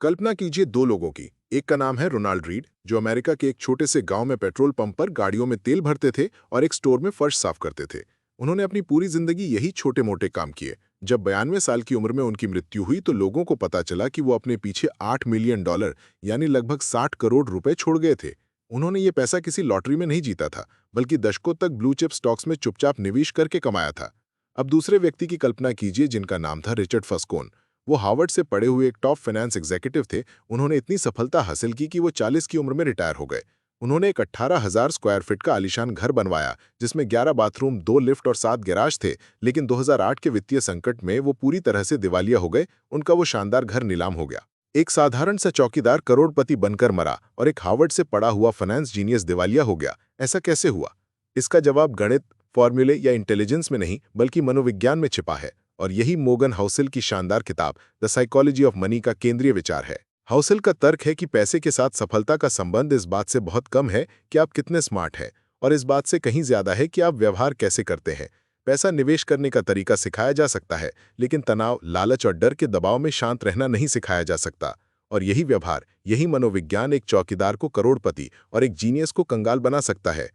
कल्पना कीजिए दो लोगों की। एक का नाम है रोनाल्ड रीड, जो अमेरिका के एक छोटे से गांव में पेट्रोल पंप पर गाड़ियों में तेल भरते थे और एक स्टोर में फर्श साफ करते थे। उन्होंने अपनी पूरी जिंदगी यही छोटे मोटे काम किए। जब 92 साल की उम्र में उनकी मृत्यु हुई तो लोगों को पता चला कि वो अपने पीछे $8 मिलियन यानी लगभग 60 करोड़ रुपए छोड़ गए थे। उन्होंने ये पैसा किसी लॉटरी में नहीं जीता था, बल्कि दशकों तक ब्लू चिप स्टॉक्स में चुपचाप निवेश करके कमाया था। अब दूसरे व्यक्ति की कल्पना कीजिए जिनका नाम था रिचर्ड फस्कोन। वो हार्वर्ड से पढ़े हुए एक टॉप फाइनेंस एग्जीक्यूटिव थे। उन्होंने इतनी सफलता हासिल की कि वो 40 की उम्र में रिटायर हो गए। उन्होंने एक 18,000 स्क्वायर फीट का आलीशान घर बनवाया, जिसमें 11 बाथरूम, 2 लिफ्ट और 7 गैराज थे। लेकिन 2008 के वित्तीय संकट में वो पूरी तरह से दिवालिया हो गए। उनका वो शानदार घर नीलाम हो गया। एक साधारण सा चौकीदार करोड़पति बनकर मरा और एक हार्वर्ड से पढ़ा हुआ फाइनेंस जीनियस दिवालिया हो गया। ऐसा कैसे हुआ? इसका जवाब गणित, फॉर्मूले या इंटेलिजेंस में नहीं, बल्कि मनोविज्ञान में छिपा है। और यही मोगन हाउसिल की शानदार किताब द साइकोलॉजी ऑफ मनी का केंद्रीय विचार है। हाउसिल का तर्क है कि पैसे के साथ सफलता का संबंध इस बात से बहुत कम है कि आप कितने स्मार्ट हैं, और इस बात से कहीं ज्यादा है कि आप व्यवहार कैसे करते हैं। पैसा निवेश करने का तरीका सिखाया जा सकता है, लेकिन तनाव, लालच और डर के दबाव में शांत रहना नहीं सिखाया जा सकता। और यही व्यवहार, यही मनोविज्ञान एक चौकीदार को करोड़पति और एक जीनियस को कंगाल बना सकता है।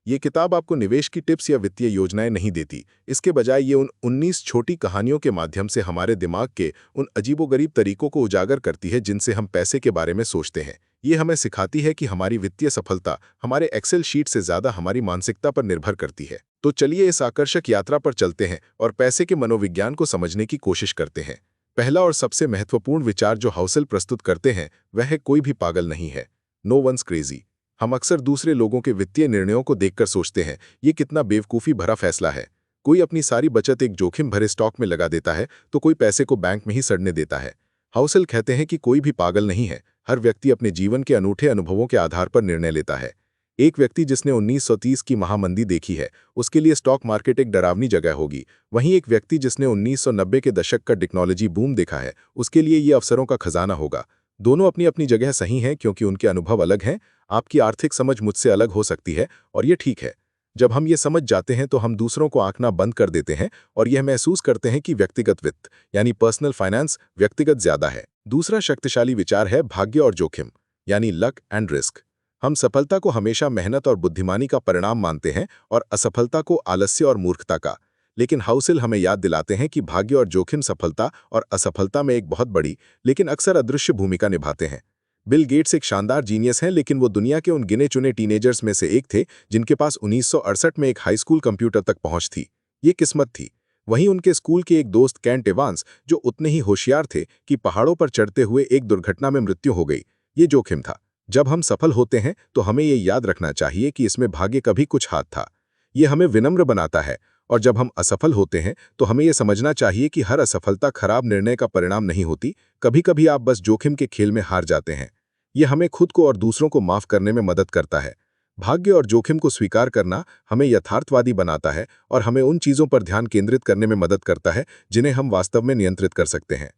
ये किताब आपको निवेश की टिप्स या वित्तीय योजनाएं नहीं देती। इसके बजाय ये उन 19 छोटी कहानियों के माध्यम से हमारे दिमाग के उन अजीबोगरीब तरीकों को उजागर करती है जिनसे हम पैसे के बारे में सोचते हैं। ये हमें सिखाती है कि हमारी वित्तीय सफलता हमारे एक्सेल शीट से ज्यादा हमारी मानसिकता पर निर्भर करती है। तो चलिए इस आकर्षक यात्रा पर चलते हैं और पैसे के मनोविज्ञान को समझने की कोशिश करते हैं। पहला और सबसे महत्वपूर्ण विचार जो हाउसिल प्रस्तुत करते हैं वह है, कोई भी पागल नहीं है। No one's crazy. हम अक्सर दूसरे लोगों के वित्तीय निर्णयों को देखकर सोचते हैं, ये कितना बेवकूफ़ी भरा फैसला है। कोई अपनी सारी बचत एक जोखिम भरे स्टॉक में लगा देता है, तो कोई पैसे को बैंक में ही सड़ने देता है। हाउसिल कहते हैं कि कोई भी पागल नहीं है। हर व्यक्ति अपने जीवन के अनूठे अनुभवों के आधार पर निर्णय लेता है। एक व्यक्ति जिसने 1930 की महामंदी देखी है, उसके लिए स्टॉक मार्केट एक डरावनी जगह होगी। वहीं एक व्यक्ति जिसने 1990 के दशक का टेक्नोलॉजी बूम देखा है, उसके लिए ये अवसरों का खजाना होगा। दोनों अपनी अपनी जगह सही हैं क्योंकि उनके अनुभव अलग हैं। आपकी आर्थिक समझ मुझसे अलग हो सकती है, और ये ठीक है। जब हम ये समझ जाते हैं तो हम दूसरों को आंकना बंद कर देते हैं और यह महसूस करते हैं कि व्यक्तिगत वित्त यानी पर्सनल फाइनेंस व्यक्तिगत ज्यादा है। दूसरा शक्तिशाली विचार है भाग्य और जोखिम यानी लक एंड रिस्क। हम सफलता को हमेशा मेहनत और बुद्धिमानी का परिणाम मानते हैं और असफलता को आलस्य और मूर्खता का। लेकिन हाउसिल हमें याद दिलाते हैं कि भाग्य और जोखिम सफलता और असफलता में एक बहुत बड़ी लेकिन अक्सर अदृश्य भूमिका निभाते हैं। बिल गेट्स एक शानदार जीनियस हैं, लेकिन वो दुनिया के उन गिने चुने टीनेजर्स में से एक थे जिनके पास 1968 में एक हाई स्कूल कंप्यूटर तक पहुंच थी। ये किस्मत थी। वहीं उनके स्कूल के एक दोस्त केंट एवांस, जो उतने ही होशियार थे कि पहाड़ों पर चढ़ते हुए एक दुर्घटना में मृत्यु हो गई। ये जोखिम था। जब हम सफल होते हैं तो हमें ये याद रखना चाहिए कि इसमें भाग्य का भी कुछ हाथ था। ये हमें विनम्र बनाता है। और जब हम असफल होते हैं तो हमें यह समझना चाहिए कि हर असफलता खराब निर्णय का परिणाम नहीं होती। कभी-कभी आप बस जोखिम के खेल में हार जाते हैं। यह हमें खुद को और दूसरों को माफ करने में मदद करता है। भाग्य और जोखिम को स्वीकार करना हमें यथार्थवादी बनाता है और हमें उन चीजों पर ध्यान केंद्रित करने में मदद करता है जिन्हें हम वास्तव में नियंत्रित कर सकते हैं।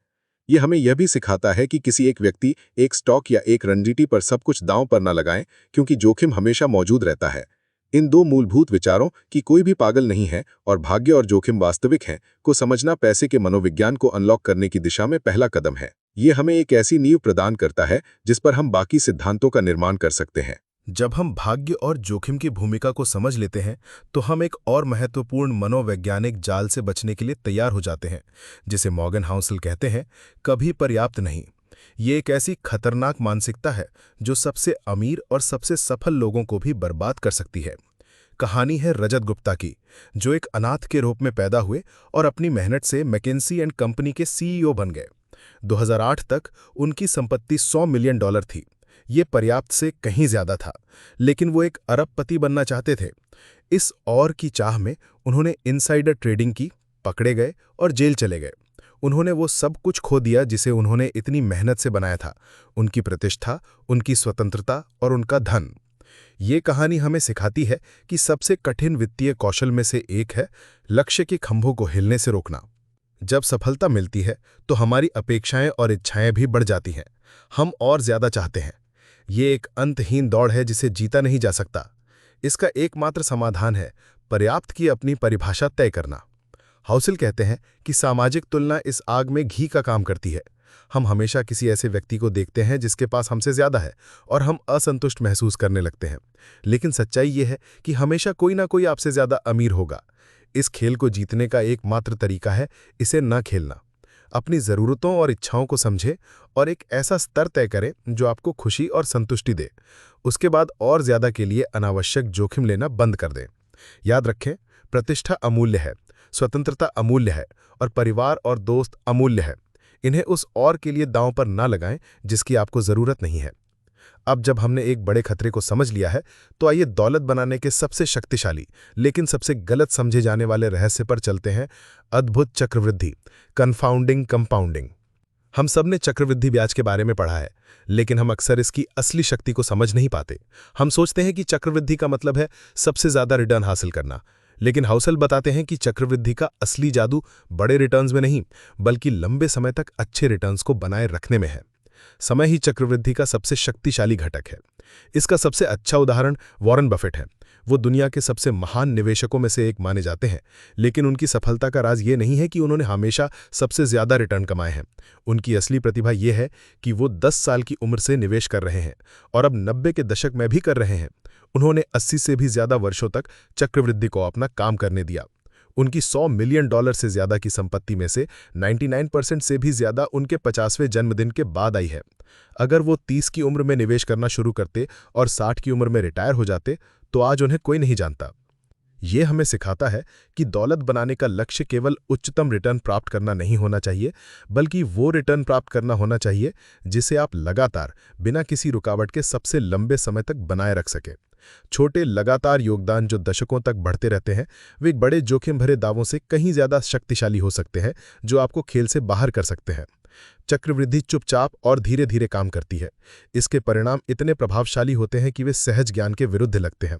यह हमें यह भी सिखाता है कि किसी एक व्यक्ति, एक स्टॉक या एक रणनीति पर सब कुछ दांव पर न लगाएं, क्योंकि जोखिम हमेशा मौजूद रहता है। इन दो मूलभूत विचारों कि कोई भी पागल नहीं है और भाग्य और जोखिम वास्तविक हैं को समझना पैसे के मनोविज्ञान को अनलॉक करने की दिशा में पहला कदम है। ये हमें एक ऐसी नींव प्रदान करता है जिस पर हम बाकी सिद्धांतों का निर्माण कर सकते हैं। जब हम भाग्य और जोखिम की भूमिका को समझ लेते हैं तो हम एक और महत्वपूर्ण मनोवैज्ञानिक जाल से बचने के लिए तैयार हो जाते हैं, जिसे मॉर्गन हाउसिल कहते हैं, कभी पर्याप्त नहीं। ये एक ऐसी खतरनाक मानसिकता है जो सबसे अमीर और सबसे सफल लोगों को भी बर्बाद कर सकती है। कहानी है रजत गुप्ता की, जो एक अनाथ के रूप में पैदा हुए और अपनी मेहनत से मैकेंसी एंड कंपनी के सीईओ बन गए। 2008 तक उनकी संपत्ति $100 मिलियन थी। ये पर्याप्त से कहीं ज्यादा था, लेकिन वो एक अरबपति बनना चाहते थे। इस और की चाह में उन्होंने इनसाइडर ट्रेडिंग की, पकड़े गए और जेल चले गए। उन्होंने वो सब कुछ खो दिया जिसे उन्होंने इतनी मेहनत से बनाया था, उनकी प्रतिष्ठा, उनकी स्वतंत्रता और उनका धन। ये कहानी हमें सिखाती है कि सबसे कठिन वित्तीय कौशल में से एक है लक्ष्य के खंभों को हिलने से रोकना। जब सफलता मिलती है तो हमारी अपेक्षाएं और इच्छाएं भी बढ़ जाती हैं। हम और ज्यादा चाहते हैं। ये एक अंतहीन दौड़ है जिसे जीता नहीं जा सकता। इसका एकमात्र समाधान है पर्याप्त की अपनी परिभाषा तय करना। हाउसिल कहते हैं कि सामाजिक तुलना इस आग में घी का काम करती है। हम हमेशा किसी ऐसे व्यक्ति को देखते हैं जिसके पास हमसे ज्यादा है और हम असंतुष्ट महसूस करने लगते हैं। लेकिन सच्चाई ये है कि हमेशा कोई ना कोई आपसे ज्यादा अमीर होगा। इस खेल को जीतने का एकमात्र तरीका है इसे न खेलना। अपनी ज़रूरतों और इच्छाओं को समझें और एक ऐसा स्तर तय करें जो आपको खुशी और संतुष्टि दे। उसके बाद और ज्यादा के लिए अनावश्यक जोखिम लेना बंद कर दें। याद रखें, प्रतिष्ठा अमूल्य है, स्वतंत्रता अमूल्य है और परिवार और दोस्त अमूल्य है। इन्हें उस और के लिए दांव पर ना लगाएं जिसकी आपको जरूरत नहीं है। अब जब हमने एक बड़े खतरे को समझ लिया है, तो आइए दौलत बनाने के सबसे शक्तिशाली लेकिन सबसे गलत समझे जाने वाले रहस्य पर चलते हैं, अद्भुत चक्रवृद्धि, कन्फाउंडिंग कंपाउंडिंग। हम सब ने चक्रवृद्धि ब्याज के बारे में पढ़ा है, लेकिन हम अक्सर इसकी असली शक्ति को समझ नहीं पाते। हम सोचते हैं कि चक्रवृद्धि का मतलब है सबसे ज्यादा रिटर्न हासिल करना, लेकिन हाउसल बताते हैं कि चक्रवृद्धि का असली जादू बड़े रिटर्न्स में नहीं, बल्कि लंबे समय तक अच्छे रिटर्न्स को बनाए रखने में है। समय ही चक्रवृद्धि का सबसे शक्तिशाली घटक है। इसका सबसे अच्छा उदाहरण वॉरेन बफेट है। वो दुनिया के सबसे महान निवेशकों में से एक माने जाते हैं, लेकिन उनकी सफलता का राज ये नहीं है कि उन्होंने हमेशा सबसे ज्यादा रिटर्न कमाए हैं। उनकी असली प्रतिभा ये है कि वो 10 साल की उम्र से निवेश कर रहे हैं और अब 90 के दशक में भी कर रहे हैं। उन्होंने 80 से भी ज्यादा वर्षों तक चक्रवृद्धि को अपना काम करने दिया। उनकी $100 मिलियन से ज्यादा की संपत्ति में से 99% से भी ज्यादा उनके 50वें जन्मदिन के बाद आई है। अगर वो 30 की उम्र में निवेश करना शुरू करते और 60 की उम्र में रिटायर हो जाते, तो आज उन्हें कोई नहीं जानता। ये हमें सिखाता है कि दौलत बनाने का लक्ष्य केवल उच्चतम रिटर्न प्राप्त करना नहीं होना चाहिए, बल्कि वो रिटर्न प्राप्त करना होना चाहिए जिसे आप लगातार बिना किसी रुकावट के सबसे लंबे समय तक बनाए रख सकें। छोटे लगातार योगदान जो दशकों तक बढ़ते रहते हैं, वे एक बड़े जोखिम भरे दावों से कहीं ज्यादा शक्तिशाली हो सकते हैं, जो आपको खेल से बाहर कर सकते हैं। चक्रवृद्धि चुपचाप और धीरे धीरे काम करती है। इसके परिणाम इतने प्रभावशाली होते हैं कि वे सहज ज्ञान के विरुद्ध लगते हैं।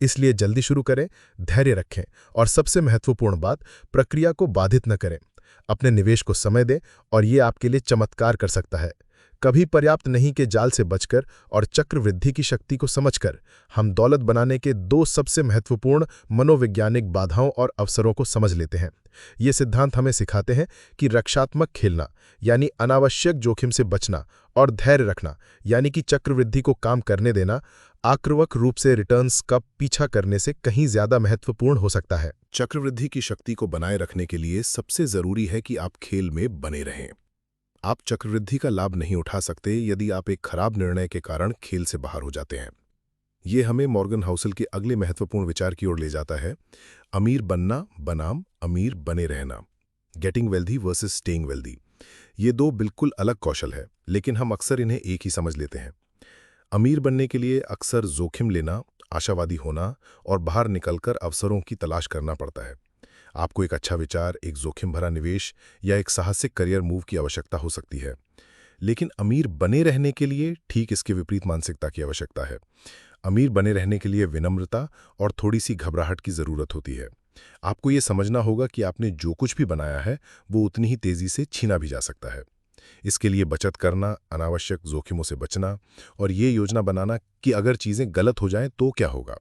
इसलिए जल्दी शुरू करें, धैर्य रखें और सबसे महत्वपूर्ण बात, प्रक्रिया को बाधित न करें। अपने निवेश को समय दें और ये आपके लिए चमत्कार कर सकता है। कभी पर्याप्त नहीं के जाल से बचकर और चक्रवृद्धि की शक्ति को समझकर हम दौलत बनाने के 2 सबसे महत्वपूर्ण मनोवैज्ञानिक बाधाओं और अवसरों को समझ लेते हैं। ये सिद्धांत हमें सिखाते हैं कि रक्षात्मक खेलना यानी अनावश्यक जोखिम से बचना और धैर्य रखना यानी कि चक्रवृद्धि को काम करने देना, आक्रामक रूप से रिटर्न्स का पीछा करने से कहीं ज्यादा महत्वपूर्ण हो सकता है। चक्रवृद्धि की शक्ति को बनाए रखने के लिए सबसे जरूरी है कि आप खेल में बने रहें। आप चक्रवृद्धि का लाभ नहीं उठा सकते यदि आप एक खराब निर्णय के कारण खेल से बाहर हो जाते हैं। ये हमें मॉर्गन हाउसल के अगले महत्वपूर्ण विचार की ओर ले जाता है, अमीर बनना बनाम अमीर बने रहना। Getting wealthy versus staying wealthy. ये 2 बिल्कुल अलग कौशल है, लेकिन हम अक्सर इन्हें एक ही समझ लेते हैं। अमीर बनने के लिए अक्सर जोखिम लेना, आशावादी होना और बाहर निकलकर अवसरों की तलाश करना पड़ता है। आपको एक अच्छा विचार, एक जोखिम भरा निवेश या एक साहसिक करियर मूव की आवश्यकता हो सकती है। लेकिन अमीर बने रहने के लिए ठीक इसके विपरीत मानसिकता की आवश्यकता है। अमीर बने रहने के लिए विनम्रता और थोड़ी सी घबराहट की जरूरत होती है। आपको ये समझना होगा कि आपने जो कुछ भी बनाया है वो उतनी ही तेजी से छीना भी जा सकता है। इसके लिए बचत करना, अनावश्यक जोखिमों से बचना और ये योजना बनाना कि अगर चीजें गलत हो जाएं तो क्या होगा।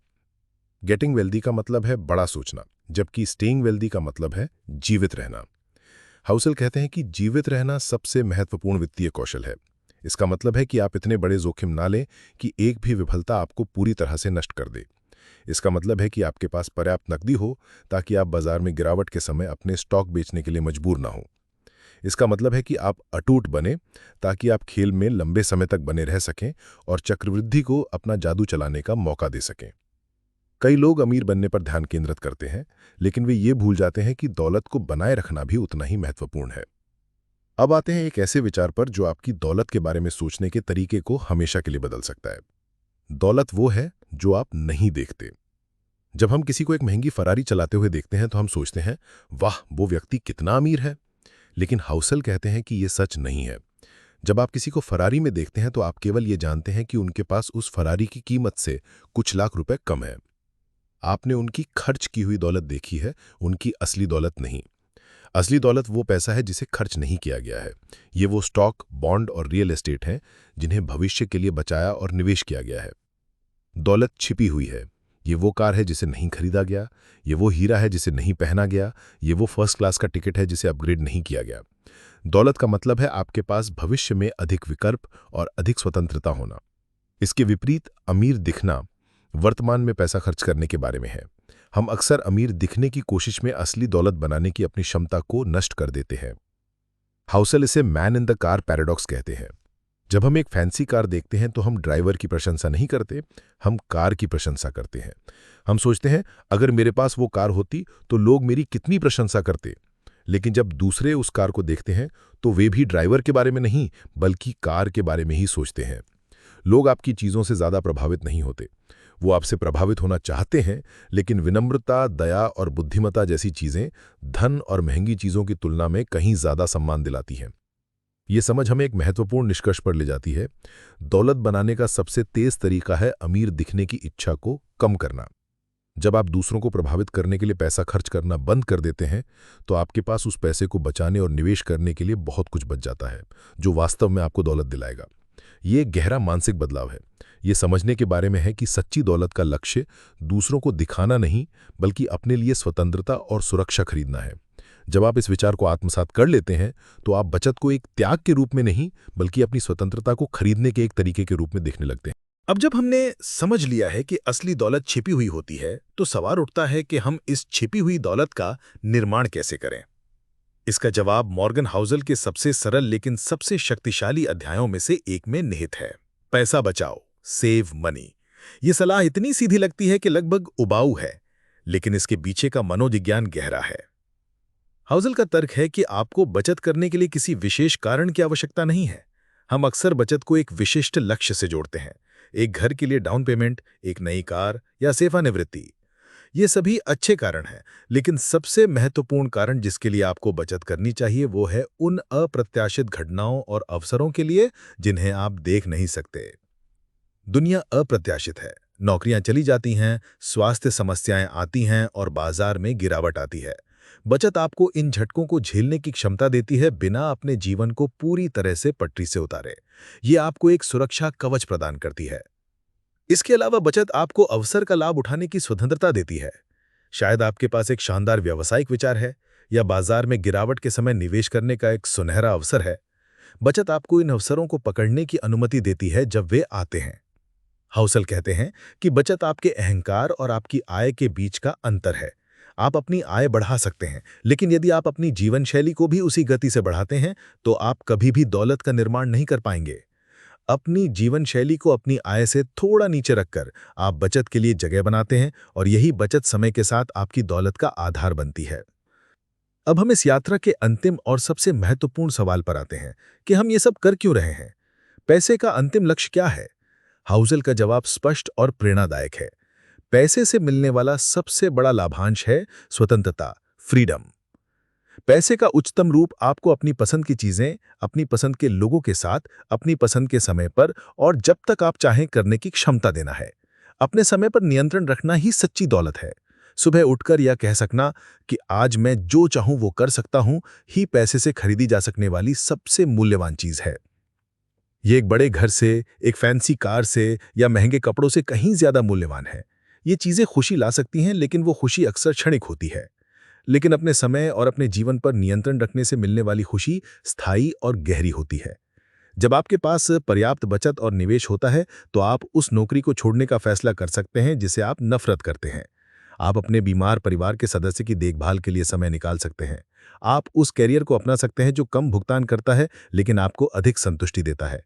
गेटिंग वेल्दी का मतलब है बड़ा सोचना, जबकि स्टेइंग वेल्दी का मतलब है जीवित रहना। हाउसल कहते हैं कि जीवित रहना सबसे महत्वपूर्ण वित्तीय कौशल है। इसका मतलब है कि आप इतने बड़े जोखिम ना लें कि एक भी विफलता आपको पूरी तरह से नष्ट कर दे। इसका मतलब है कि आपके पास पर्याप्त नकदी हो ताकि आप बाजार में गिरावट के समय अपने स्टॉक बेचने के लिए मजबूर ना हो। इसका मतलब है कि आप अटूट बने ताकि आप खेल में लंबे समय तक बने रह सकें और चक्रवृद्धि को अपना जादू चलाने का मौका दे सकें। कई लोग अमीर बनने पर ध्यान केंद्रित करते हैं, लेकिन वे ये भूल जाते हैं कि दौलत को बनाए रखना भी उतना ही महत्वपूर्ण है। अब आते हैं एक ऐसे विचार पर जो आपकी दौलत के बारे में सोचने के तरीके को हमेशा के लिए बदल सकता है। दौलत वो है जो आप नहीं देखते। जब हम किसी को एक महंगी फरारी चलाते हुए देखते हैं तो हम सोचते हैं, वाह, वो व्यक्ति कितना अमीर है। लेकिन हाउसल कहते हैं कि ये सच नहीं है। जब आप किसी को फरारी में देखते हैं तो आप केवल ये जानते हैं कि उनके पास उस फरारी की कीमत से कुछ लाख रुपए कम है। आपने उनकी खर्च की हुई दौलत देखी है, उनकी असली दौलत नहीं। असली दौलत वो पैसा है जिसे खर्च नहीं किया गया है। ये वो स्टॉक, बॉन्ड और रियल एस्टेट हैं जिन्हें भविष्य के लिए बचाया और निवेश किया गया है। दौलत छिपी हुई है। ये वो कार है जिसे नहीं खरीदा गया, ये वो हीरा है जिसे नहीं पहना गया, ये वो फर्स्ट क्लास का टिकट है जिसे अपग्रेड नहीं किया गया। दौलत का मतलब है आपके पास भविष्य में अधिक विकल्प और अधिक स्वतंत्रता होना। इसके विपरीत अमीर दिखना वर्तमान में पैसा खर्च करने के बारे में है। हम अक्सर अमीर दिखने की कोशिश में असली दौलत बनाने की अपनी क्षमता को नष्ट कर देते हैं। हाउसल इसे man in the car paradox कहते हैं। जब हम एक फैंसी कार देखते हैं तो हम ड्राइवर की प्रशंसा नहीं करते, हम कार की प्रशंसा करते हैं। हम सोचते हैं अगर मेरे पास वो कार होती तो लोग मेरी कितनी प्रशंसा करते। लेकिन जब दूसरे उस कार को देखते हैं तो वे भी ड्राइवर के बारे में नहीं बल्कि कार के बारे में ही सोचते हैं। लोग आपकी चीज़ों से ज़्यादा प्रभावित नहीं होते, वो आपसे प्रभावित होना चाहते हैं, लेकिन विनम्रता, दया और बुद्धिमत्ता जैसी चीज़ें धन और महंगी चीज़ों की तुलना में कहीं ज़्यादा सम्मान दिलाती हैं। ये समझ हमें एक महत्वपूर्ण निष्कर्ष पर ले जाती है। दौलत बनाने का सबसे तेज तरीका है अमीर दिखने की इच्छा को कम करना। जब आप दूसरों को प्रभावित करने के लिए पैसा खर्च करना बंद कर देते हैं तो आपके पास उस पैसे को बचाने और निवेश करने के लिए बहुत कुछ बच जाता है, जो वास्तव में आपको दौलत दिलाएगा। ये एक गहरा मानसिक बदलाव है। ये समझने के बारे में है कि सच्ची दौलत का लक्ष्य दूसरों को दिखाना नहीं बल्कि अपने लिए स्वतंत्रता और सुरक्षा खरीदना है। जब आप इस विचार को आत्मसात कर लेते हैं तो आप बचत को एक त्याग के रूप में नहीं बल्कि अपनी स्वतंत्रता को खरीदने के एक तरीके के रूप में देखने लगते हैं। अब जब हमने समझ लिया है कि असली दौलत छिपी हुई होती है तो सवाल उठता है कि हम इस छिपी हुई दौलत का निर्माण कैसे करें। इसका जवाब मॉर्गन हाउसल के सबसे सरल लेकिन सबसे शक्तिशाली अध्यायों में से एक में निहित है। पैसा बचाओ, सेव मनी। ये सलाह इतनी सीधी लगती है कि लगभग उबाऊ है, लेकिन इसके पीछे का मनोविज्ञान गहरा है। हाउसल का तर्क है कि आपको बचत करने के लिए किसी विशेष कारण की आवश्यकता नहीं है। हम अक्सर बचत को एक विशिष्ट लक्ष्य से जोड़ते हैं, एक घर के लिए डाउन पेमेंट, एक नई कार या सेवानिवृत्ति। ये सभी अच्छे कारण हैं, लेकिन सबसे महत्वपूर्ण कारण जिसके लिए आपको बचत करनी चाहिए वो है उन अप्रत्याशित घटनाओं और अवसरों के लिए जिन्हें आप देख नहीं सकते। दुनिया अप्रत्याशित है। नौकरियां चली जाती हैं, स्वास्थ्य समस्याएं आती हैं और बाजार में गिरावट आती है। बचत आपको इन झटकों को झेलने की क्षमता देती है बिना अपने जीवन को पूरी तरह से पटरी से उतारे। ये आपको एक सुरक्षा कवच प्रदान करती है। इसके अलावा बचत आपको अवसर का लाभ उठाने की स्वतंत्रता देती है। शायद आपके पास एक शानदार व्यावसायिक विचार है या बाजार में गिरावट के समय निवेश करने का एक सुनहरा अवसर है। बचत आपको इन अवसरों को पकड़ने की अनुमति देती है जब वे आते हैं। हाउसल कहते हैं कि बचत आपके अहंकार और आपकी आय के बीच का अंतर है। आप अपनी आय बढ़ा सकते हैं, लेकिन यदि आप अपनी जीवन शैली को भी उसी गति से बढ़ाते हैं तो आप कभी भी दौलत का निर्माण नहीं कर पाएंगे। अपनी जीवन शैली को अपनी आय से थोड़ा नीचे रखकर आप बचत के लिए जगह बनाते हैं और यही बचत समय के साथ आपकी दौलत का आधार बनती है। अब हम इस यात्रा के अंतिम और सबसे महत्वपूर्ण सवाल पर आते हैं कि हम ये सब कर क्यों रहे हैं। पैसे का अंतिम लक्ष्य क्या है? हाउसल का जवाब स्पष्ट और प्रेरणादायक है। पैसे से मिलने वाला सबसे बड़ा लाभांश है स्वतंत्रता, फ्रीडम। पैसे का उच्चतम रूप आपको अपनी पसंद की चीजें, अपनी पसंद के लोगों के साथ, अपनी पसंद के समय पर और जब तक आप चाहें करने की क्षमता देना है। अपने समय पर नियंत्रण रखना ही सच्ची दौलत है। सुबह उठकर यह कह सकना कि आज मैं जो चाहूं वो कर सकता हूं, ही पैसे से खरीदी जा सकने वाली सबसे मूल्यवान चीज है। ये एक बड़े घर से, एक फैंसी कार से या महंगे कपड़ों से कहीं ज्यादा मूल्यवान है। ये चीजें खुशी ला सकती हैं, लेकिन वो खुशी अक्सर क्षणिक होती है। लेकिन अपने समय और अपने जीवन पर नियंत्रण रखने से मिलने वाली खुशी स्थायी और गहरी होती है। जब आपके पास पर्याप्त बचत और निवेश होता है तो आप उस नौकरी को छोड़ने का फैसला कर सकते हैं जिसे आप नफरत करते हैं। आप अपने बीमार परिवार के सदस्य की देखभाल के लिए समय निकाल सकते हैं। आप उस कैरियर को अपना सकते हैं जो कम भुगतान करता है लेकिन आपको अधिक संतुष्टि देता है।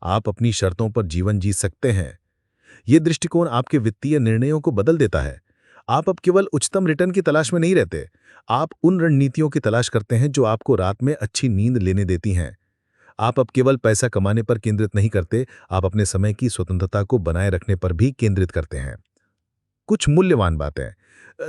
आप अपनी शर्तों पर जीवन जी सकते हैं। ये दृष्टिकोण आपके वित्तीय निर्णयों को बदल देता है। आप अब केवल उच्चतम रिटर्न की तलाश में नहीं रहते, आप उन रणनीतियों की तलाश करते हैं जो आपको रात में अच्छी नींद लेने देती हैं। आप अब केवल पैसा कमाने पर केंद्रित नहीं करते, आप अपने समय की स्वतंत्रता को बनाए रखने पर भी केंद्रित करते हैं। कुछ मूल्यवान बातें।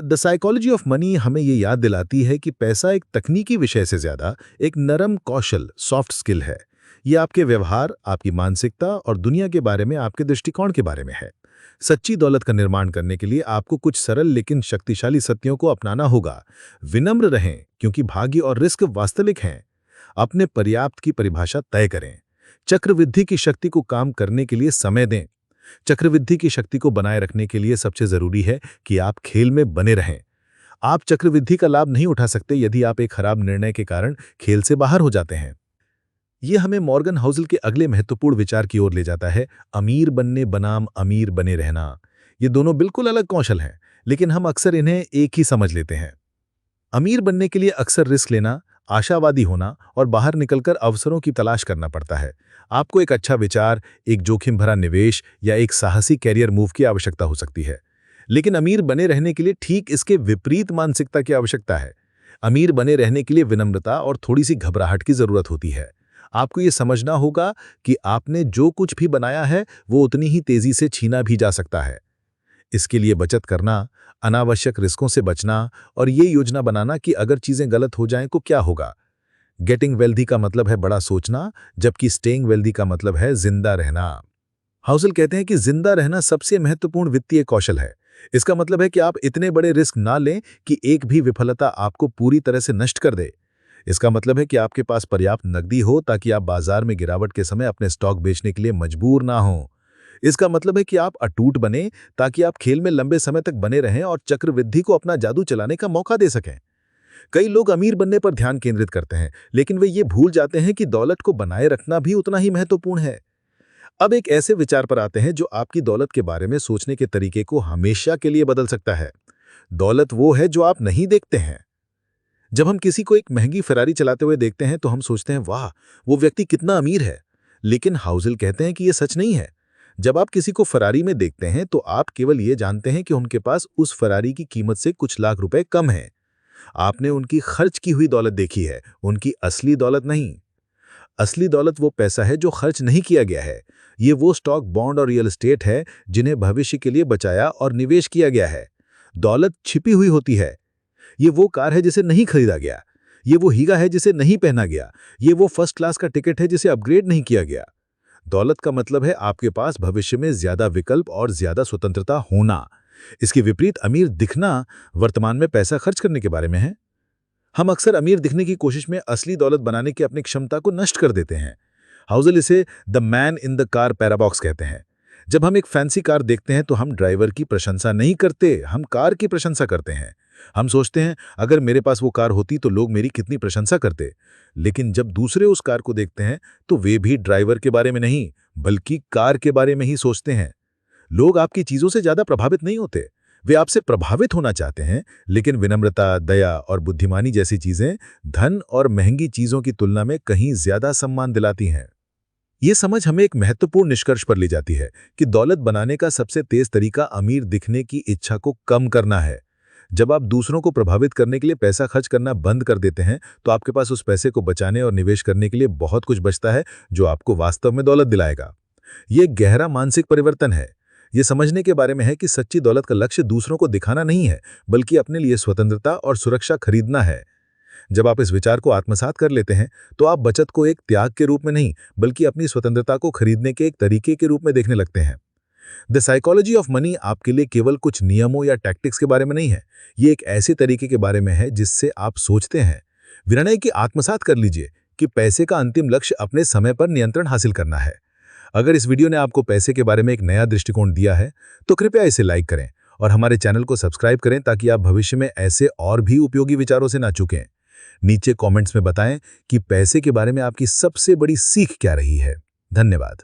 द साइकोलॉजी ऑफ मनी हमें ये याद दिलाती है कि पैसा एक तकनीकी विषय से ज्यादा एक नरम कौशल, सॉफ्ट स्किल है। ये आपके व्यवहार, आपकी मानसिकता और दुनिया के बारे में आपके दृष्टिकोण के बारे में है। सच्ची दौलत का निर्माण करने के लिए आपको कुछ सरल लेकिन शक्तिशाली सत्यों को अपनाना होगा। विनम्र रहें क्योंकि भाग्य और रिस्क वास्तविक हैं। अपने पर्याप्त की परिभाषा तय करें। चक्रवृद्धि की शक्ति को काम करने के लिए समय दें। चक्रवृद्धि की शक्ति को बनाए रखने के लिए सबसे जरूरी है कि आप खेल में बने रहें। आप चक्रवृद्धि का लाभ नहीं उठा सकते यदि आप एक खराब निर्णय के कारण खेल से बाहर हो जाते हैं। ये हमें मॉर्गन हाउसल के अगले महत्वपूर्ण विचार की ओर ले जाता है, अमीर बनने बनाम अमीर बने रहना। ये दोनों बिल्कुल अलग कौशल हैं, लेकिन हम अक्सर इन्हें एक ही समझ लेते हैं। अमीर बनने के लिए अक्सर रिस्क लेना, आशावादी होना और बाहर निकलकर अवसरों की तलाश करना पड़ता है। आपको एक अच्छा विचार, एक जोखिम भरा निवेश या एक साहसी कैरियर मूव की आवश्यकता हो सकती है। लेकिन अमीर बने रहने के लिए ठीक इसके विपरीत मानसिकता की आवश्यकता है। अमीर बने रहने के लिए विनम्रता और थोड़ी सी घबराहट की जरूरत होती है। आपको ये समझना होगा कि आपने जो कुछ भी बनाया है वो उतनी ही तेजी से छीना भी जा सकता है। इसके लिए बचत करना, अनावश्यक रिस्कों से बचना और ये योजना बनाना कि अगर चीजें गलत हो जाएं तो क्या होगा। गेटिंग वेल्दी का मतलब है बड़ा सोचना, जबकि स्टेइंग वेल्दी का मतलब है जिंदा रहना। हाउसल कहते हैं कि जिंदा रहना सबसे महत्वपूर्ण वित्तीय कौशल है। इसका मतलब है कि आप इतने बड़े रिस्क ना लें कि एक भी विफलता आपको पूरी तरह से नष्ट कर दे। इसका मतलब है कि आपके पास पर्याप्त नकदी हो ताकि आप बाजार में गिरावट के समय अपने स्टॉक बेचने के लिए मजबूर ना हों। इसका मतलब है कि आप अटूट बने ताकि आप खेल में लंबे समय तक बने रहें और चक्रवृद्धि को अपना जादू चलाने का मौका दे सकें। कई लोग अमीर बनने पर ध्यान केंद्रित करते हैं, लेकिन वे ये भूल जाते हैं कि दौलत को बनाए रखना भी उतना ही महत्वपूर्ण है। अब एक ऐसे विचार पर आते हैं जो आपकी दौलत के बारे में सोचने के तरीके को हमेशा के लिए बदल सकता है। दौलत वो है जो आप नहीं देखते हैं। जब हम किसी को एक महंगी फरारी चलाते हुए देखते हैं तो हम सोचते हैं, वाह, वो व्यक्ति कितना अमीर है। लेकिन हाउसल कहते हैं कि यह सच नहीं है। जब आप किसी को फरारी में देखते हैं तो आप केवल ये जानते हैं कि उनके पास उस फरारी की कीमत से कुछ लाख रुपए कम है। आपने उनकी खर्च की हुई दौलत देखी है, उनकी असली दौलत नहीं। असली दौलत वो पैसा है जो खर्च नहीं किया गया है। ये वो स्टॉक, बॉन्ड और रियल एस्टेट है जिन्हें भविष्य के लिए बचाया और निवेश किया गया है। दौलत छिपी हुई होती है। ये वो कार है जिसे नहीं खरीदा गया। ये वो हीरा है जिसे नहीं पहना गया। ये वो फर्स्ट क्लास का टिकट है जिसे अपग्रेड नहीं किया गया। दौलत का मतलब है आपके पास भविष्य में ज्यादा विकल्प और ज्यादा स्वतंत्रता होना। इसके विपरीत अमीर दिखना वर्तमान में पैसा खर्च करने के बारे में है। हम अक्सर अमीर दिखने की कोशिश में असली दौलत बनाने की अपनी क्षमता को नष्ट कर देते हैं। हाउसल इसे the man in the car paradox कहते हैं। जब हम एक फैंसी कार देखते हैं तो हम ड्राइवर की प्रशंसा नहीं करते, हम कार की प्रशंसा करते हैं। हम सोचते हैं, अगर मेरे पास वो कार होती तो लोग मेरी कितनी प्रशंसा करते। लेकिन जब दूसरे उस कार को देखते हैं तो वे भी ड्राइवर के बारे में नहीं, बल्कि कार के बारे में ही सोचते हैं। लोग आपकी चीजों से ज्यादा प्रभावित नहीं होते, वे आपसे प्रभावित होना चाहते हैं। लेकिन विनम्रता, दया और बुद्धिमानी जैसी चीजें धन और महंगी चीजों की तुलना में कहीं ज्यादा सम्मान दिलाती हैं। ये समझ हमें एक महत्वपूर्ण निष्कर्ष पर ले जाती है कि दौलत बनाने का सबसे तेज तरीका अमीर दिखने की इच्छा को कम करना है। जब आप दूसरों को प्रभावित करने के लिए पैसा खर्च करना बंद कर देते हैं तो आपके पास उस पैसे को बचाने और निवेश करने के लिए बहुत कुछ बचता है जो आपको वास्तव में दौलत दिलाएगा। ये एक गहरा मानसिक परिवर्तन है। ये समझने के बारे में है कि सच्ची दौलत का लक्ष्य दूसरों को दिखाना नहीं है, बल्कि अपने लिए स्वतंत्रता और सुरक्षा खरीदना है। जब आप इस विचार को आत्मसात कर लेते हैं तो आप बचत को एक त्याग के रूप में नहीं, बल्कि अपनी स्वतंत्रता को खरीदने के एक तरीके के रूप में देखने लगते हैं। द साइकोलॉजी ऑफ मनी आपके लिए केवल कुछ नियमों या टैक्टिक्स के बारे में नहीं है, ये एक ऐसे तरीके के बारे में है जिससे आप सोचते हैं। विनय की आत्मसात कर लीजिए कि पैसे का अंतिम लक्ष्य अपने समय पर नियंत्रण हासिल करना है। अगर इस वीडियो ने आपको पैसे के बारे में एक नया दृष्टिकोण दिया है तो कृपया इसे लाइक करें और हमारे चैनल को सब्सक्राइब करें ताकि आप भविष्य में ऐसे और भी उपयोगी विचारों से ना चूकें। नीचे कमेंट्स में बताएं कि पैसे के बारे में आपकी सबसे बड़ी सीख क्या रही है। धन्यवाद।